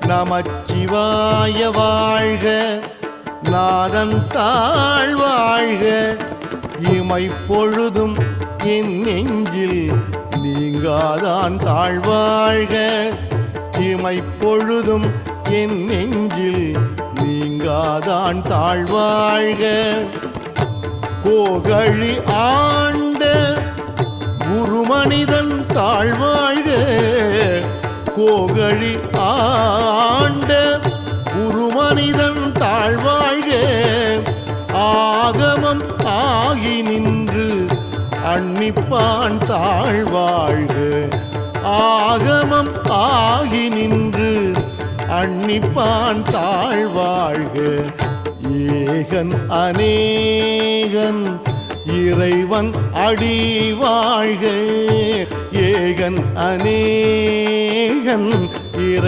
நமச்சிவாய வாழ்க, நாதன் தாழ் வாழ்க, இமைப்பொழுதும் என் நெஞ்சில் நீங்காதான் தாழ்வாழ்க, இமைப்பொழுதும் என் நெஞ்சில் நீங்காதான் தாழ்வாழ்க. கோகழி ஆண்ட குருமனிதன் தாழ்வாழ்க, கோகழி ஆண்ட குருமனிதன் தாழ்வாழ்க, ஆகமம் ஆகி நின்று அன்னிப்பான் தாழ்வாழ்க, ஆகமம் ஆகி நின்று அன்னிப்பான் தாழ்வாழ்க. ஏகன் அநேகன் இறைவன் அடி வாழ்க, ஏகன் அநேகன் இறை